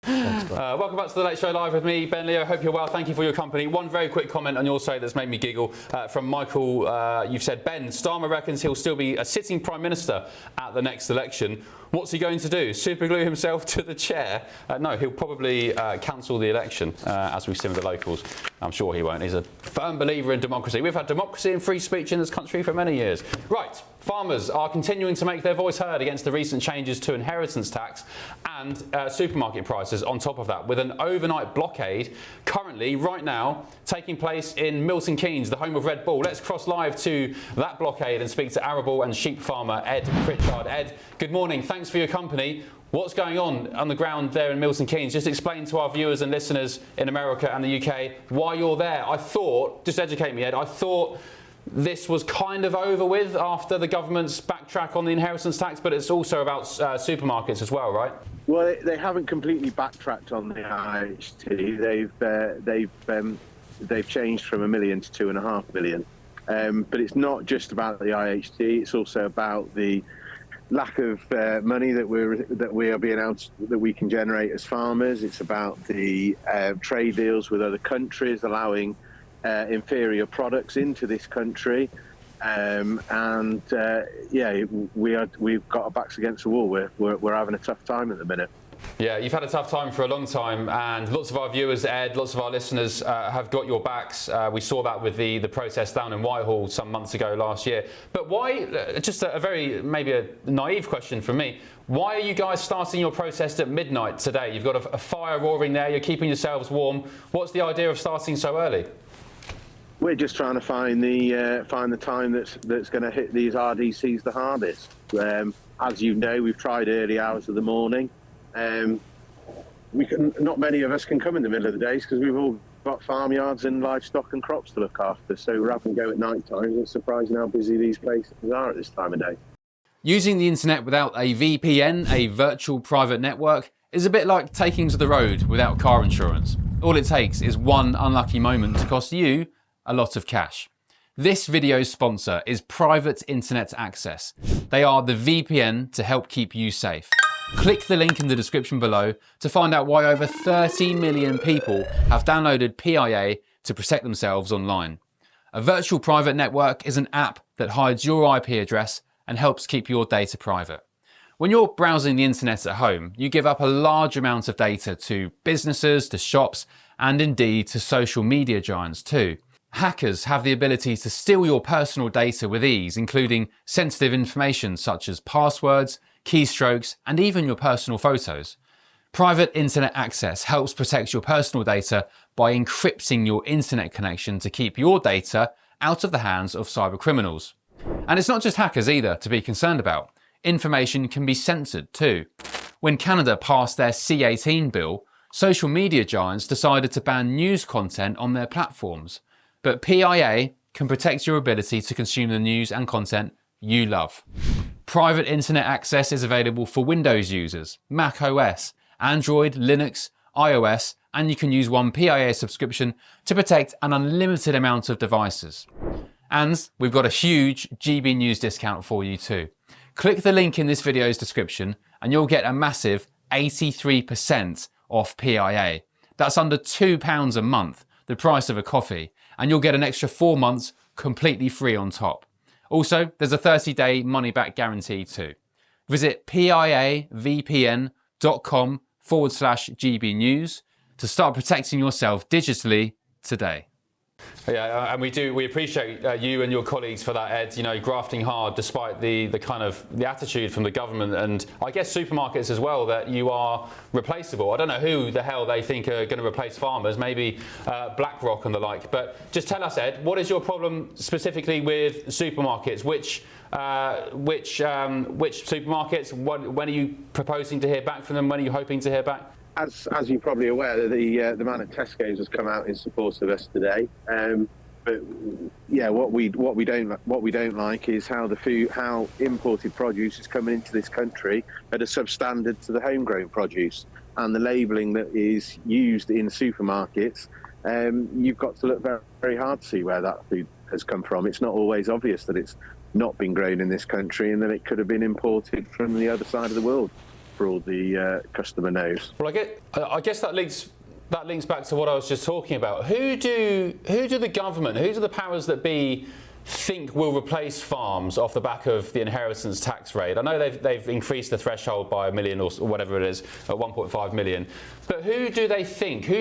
Thanks, welcome back to the Late Show Live with me, Ben Leo. Hope you're well. Thank you for your company. One very quick comment on your side that's made me giggle from Michael. You've said, Ben, Starmer reckons he'll still be a sitting Prime Minister at the next election. What's he going to do? Superglue himself to the chair? No, he'll probably cancel the election as we see with the locals. I'm sure he won't. He's a firm believer in democracy. We've had democracy and free speech in this country for many years. Right, farmers are continuing to make their voice heard against the recent changes to inheritance tax and supermarket prices on top of that, with an overnight blockade currently, right now, taking place in Milton Keynes, the home of Red Bull. Let's cross live to that blockade and speak to Arable and sheep farmer Ed Pritchard. Ed, good morning. Thanks for your company. What's going on the ground there in Milton Keynes? Just explain to our viewers and listeners in America and the UK why you're there. I thought, just educate me, Ed, I thought this was kind of over with after the government's backtrack on the inheritance tax, but it's also about supermarkets as well, right? Well, they haven't completely backtracked on the IHT. They've changed from $1 million to $2.5 million. But it's not just about the IHT. It's also about the lack of money that we are being able that we can generate as farmers. It's about the trade deals with other countries allowing inferior products into this country, yeah, we've got our backs against the wall. We're having a tough time at the minute. Yeah, you've had a tough time for a long time, and lots of our viewers, Ed, lots of our listeners have got your backs. We saw that with the protest down in Whitehall some months ago last year. But why, just a very, maybe a naive question from me, why are you guys starting your protest at midnight today? You've got a fire roaring there, you're keeping yourselves warm. What's the idea of starting so early? We're just trying to find the time that's going to hit these RDCs the hardest. As you know, we've tried early hours of the morning. Not many of us can come in the middle of the days because we've all got farmyards and livestock and crops to look after. So rather than go at night times, it's surprising how busy these places are at this time of day. Using the internet without a VPN, a virtual private network, is a bit like taking to the road without car insurance. All it takes is one unlucky moment to cost you a lot of cash. This video's sponsor is Private Internet Access. They are the VPN to help keep you safe. Click the link in the description below to find out why over 30 million people have downloaded PIA to protect themselves online. A virtual private network is an app that hides your IP address and helps keep your data private. When you're browsing the internet at home, you give up a large amount of data to businesses, to shops, and indeed to social media giants too. Hackers have the ability to steal your personal data with ease, including sensitive information such as passwords, keystrokes, and even your personal photos. Private Internet Access helps protect your personal data by encrypting your internet connection to keep your data out of the hands of cyber criminals. And it's not just hackers either to be concerned about. Information can be censored too. When Canada passed their C18 bill, social media giants decided to ban news content on their platforms. But PIA can protect your ability to consume the news and content you love. Private Internet Access is available for Windows users, Mac OS, Android, Linux, iOS, and you can use one PIA subscription to protect an unlimited amount of devices. And we've got a huge GB News discount for you too. Click the link in this video's description and you'll get a massive 83% off PIA. That's under £2 a month, the price of a coffee, and you'll get an extra 4 months completely free on top. Also, there's a 30-day money-back guarantee too. Visit piavpn.com/GB News to start protecting yourself digitally today. Yeah, and we appreciate you and your colleagues for that, Ed. You know, grafting hard despite the attitude from the government and I guess supermarkets as well that you are replaceable. I don't know who the hell they think are going to replace farmers, maybe BlackRock and the like. But just tell us, Ed, what is your problem specifically with supermarkets? Which supermarkets? When are you proposing to hear back from them? When are you hoping to hear back? As you're probably aware, the man at Tesco's has come out in support of us today. But yeah, what we don't like is how imported produce is coming into this country at a substandard to the homegrown produce, and the labelling that is used in supermarkets. You've got to look very, very hard to see where that food has come from. It's not always obvious that it's not been grown in this country and that it could have been imported from the other side of the world. for all the customer knows. Well, I guess that links back to what I was just talking about. Who do the government, who do the powers that be think will replace farms off the back of the inheritance tax rate? I know they've increased the threshold by $1 million or whatever it is, at 1.5 million. But who do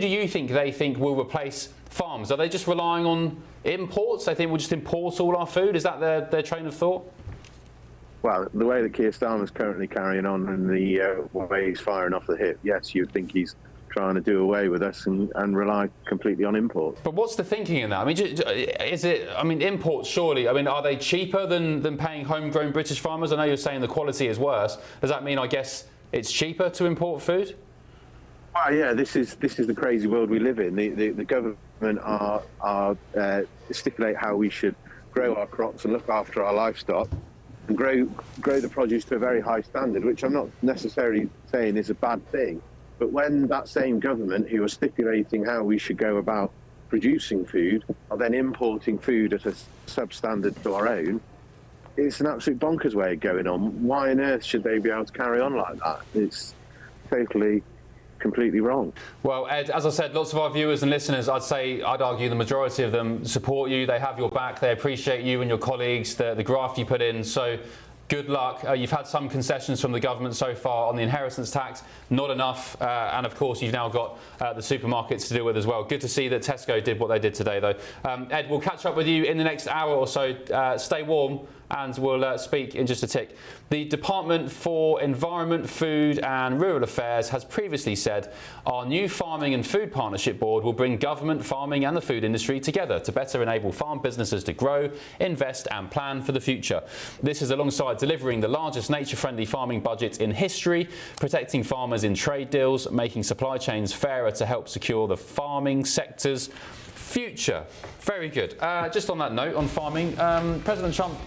you think they think will replace farms? Are they just relying on imports? They think we'll just import all our food? Is that their train of thought? Well, the way that Keir Starmer's currently carrying on and the way he's firing off the hip, yes, you'd think he's trying to do away with us and rely completely on imports. But what's the thinking in that? I mean, is it? I mean, imports surely. I mean, are they cheaper than paying homegrown British farmers? I know you're saying the quality is worse. Does that mean, I guess, it's cheaper to import food? Well, yeah, this is the crazy world we live in. The government are stipulate how we should grow our crops and look after our livestock and grow the produce to a very high standard, which I'm not necessarily saying is a bad thing. But when that same government who are stipulating how we should go about producing food are then importing food at a substandard to our own, it's an absolute bonkers way of going on. Why on earth should they be able to carry on like that? It's totally, completely wrong. Well, Ed, as I said, lots of our viewers and listeners, I'd argue the majority of them support you. They have your back. They appreciate you and your colleagues, the graft you put in. So good luck. You've had some concessions from the government so far on the inheritance tax, not enough. And of course, you've now got the supermarkets to deal with as well. Good to see that Tesco did what they did today, though. Ed, we'll catch up with you in the next hour or so. Stay warm, and we'll speak in just a tick. The Department for Environment, Food and Rural Affairs has previously said our new Farming and Food Partnership Board will bring government, farming and the food industry together to better enable farm businesses to grow, invest and plan for the future. This is alongside delivering the largest nature-friendly farming budget in history, protecting farmers in trade deals, making supply chains fairer to help secure the farming sector's future. Very good. Just on that note, on farming, President Trump,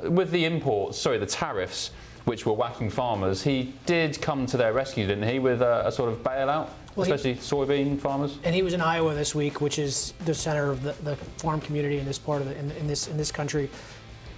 with the tariffs which were whacking farmers, he did come to their rescue, didn't he, with a sort of bailout, especially soybean farmers? And he was in Iowa this week, which is the center of the farm community in this part of in this country.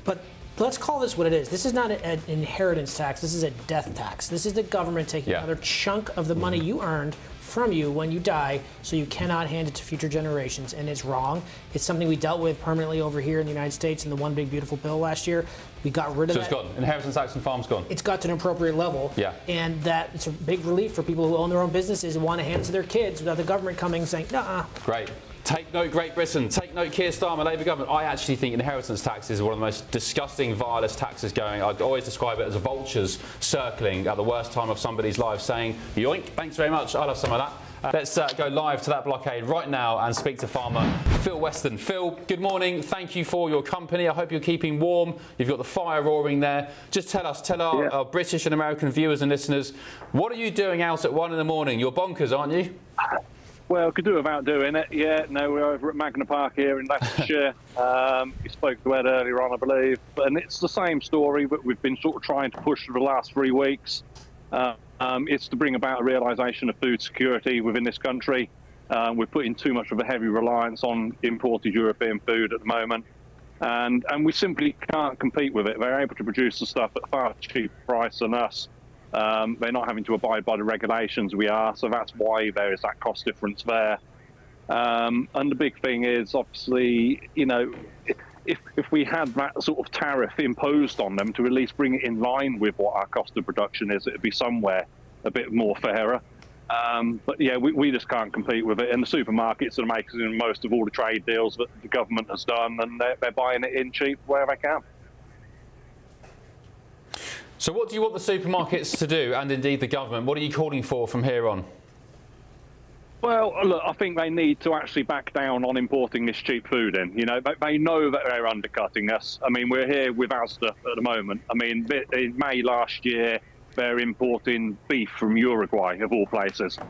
But let's call this what it is. This is not an inheritance tax. This is a death tax. This is the government taking another chunk of the money you earned from you when you die, so you cannot hand it to future generations, and it's wrong. It's something we dealt with permanently over here in the United States in the One Big Beautiful Bill last year. We got rid of that. So it's gone. Inheritance tax and farm's gone. It's got to an appropriate level. Yeah. And that it's a big relief for people who own their own businesses and want to hand it to their kids without the government coming and saying, nuh-uh. Great. Take note, Great Britain. Take note, Keir Starmer, Labour government. I actually think inheritance tax is one of the most disgusting, vilest taxes going. I'd always describe it as vultures circling at the worst time of somebody's life saying, yoink, thanks very much, I'll have some of that. Let's go live to that blockade right now and speak to farmer Phil Weston. Phil, good morning. Thank you for your company. I hope you're keeping warm. You've got the fire roaring there. Just tell our British and American viewers and listeners, what are you doing out at 1 in the morning? You're bonkers, aren't you? Well, could do without doing it. Yeah, no, we're over at Magna Park here in Leicestershire. You spoke to Ed earlier on, I believe. And it's the same story, but we've been sort of trying to push for the last 3 weeks. It's to bring about a realisation of food security within this country. We're putting too much of a heavy reliance on imported European food at the moment. And we simply can't compete with it. They're able to produce the stuff at a far cheaper price than us. They're not having to abide by the regulations we are, so that's why there is that cost difference there. And the big thing is, obviously, you know, if we had that sort of tariff imposed on them to at least bring it in line with what our cost of production is, it'd be somewhere a bit more fairer. But yeah, we just can't compete with it. And the supermarkets are making most of all the trade deals that the government has done, and they're buying it in cheap where they can. So what do you want the supermarkets to do, and indeed the government? What are you calling for from here on? Well, look, I think they need to actually back down on importing this cheap food in. You know, they know that they're undercutting us. I mean, we're here with Asda at the moment. I mean, in May last year, they're importing beef from Uruguay, of all places.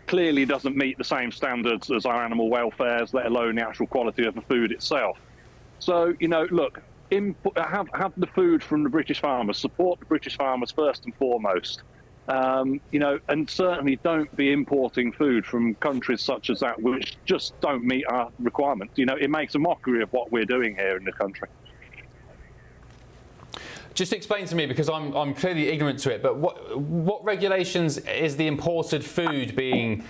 Clearly doesn't meet the same standards as our animal welfares, let alone the actual quality of the food itself. So, you know, look, have the food from the British farmers, support the British farmers first and foremost. You know, and certainly don't be importing food from countries such as that which just don't meet our requirements. You know, it makes a mockery of what we're doing here in the country. Just explain to me, because I'm clearly ignorant to it, but what regulations is the imported food being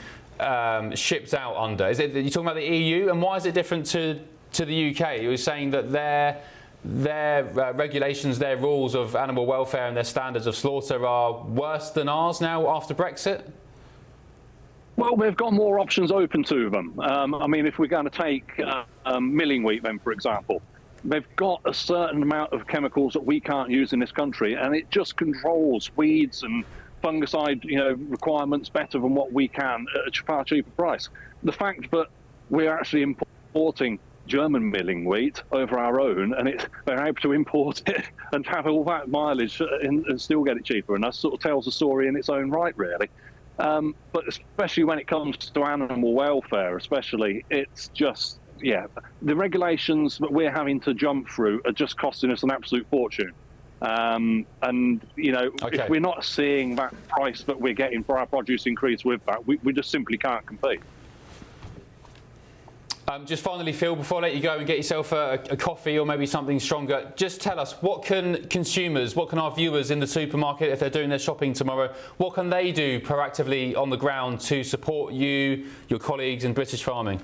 shipped out under? Is it, you're talking about the EU, and why is it different to the UK? You were saying that their regulations, their rules of animal welfare and their standards of slaughter are worse than ours now after Brexit? Well, they've got more options open to them. I mean, if we're going to take milling wheat, then, for example, they've got a certain amount of chemicals that we can't use in this country, and it just controls weeds and fungicide, requirements better than what we can at a far cheaper price. The fact that we're actually importing German milling wheat over our own, and they're able to import it and have all that mileage and still get it cheaper, and that sort of tells a story in its own right, really. But especially when it comes to animal welfare, especially, it's just, the regulations that we're having to jump through are just costing us an absolute fortune. If we're not seeing that price that we're getting for our produce increase with that, we just simply can't compete. Just finally, Phil, before I let you go and get yourself a coffee or maybe something stronger, just tell us, what can consumers, what can our viewers in the supermarket, if they're doing their shopping tomorrow, what can they do proactively on the ground to support you, your colleagues in British farming?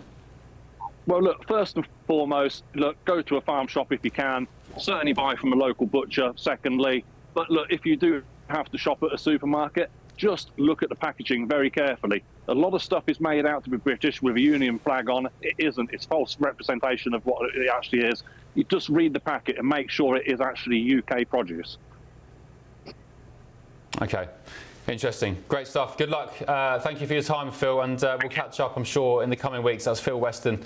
Well, look, first and foremost, go to a farm shop if you can. Certainly buy from a local butcher, secondly. But look, if you do have to shop at a supermarket, just look at the packaging very carefully. A lot of stuff is made out to be British with a Union flag on. It isn't. It's false representation of what it actually is. You just read the packet and make sure it is actually UK produce. Okay. Interesting. Great stuff. Good luck. Thank you for your time, Phil, and we'll catch up, I'm sure, in the coming weeks. That's Phil Weston,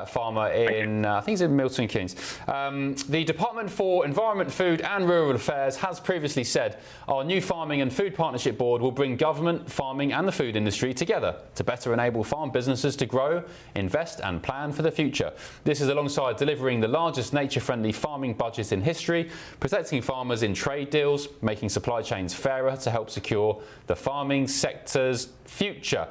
farmer in, I think he's in Milton Keynes. The Department for Environment, Food and Rural Affairs has previously said our new Farming and Food Partnership Board will bring government, farming and the food industry together to better enable farm businesses to grow, invest and plan for the future. This is alongside delivering the largest nature-friendly farming budget in history, protecting farmers in trade deals, making supply chains fairer to help secure the farming sector's future.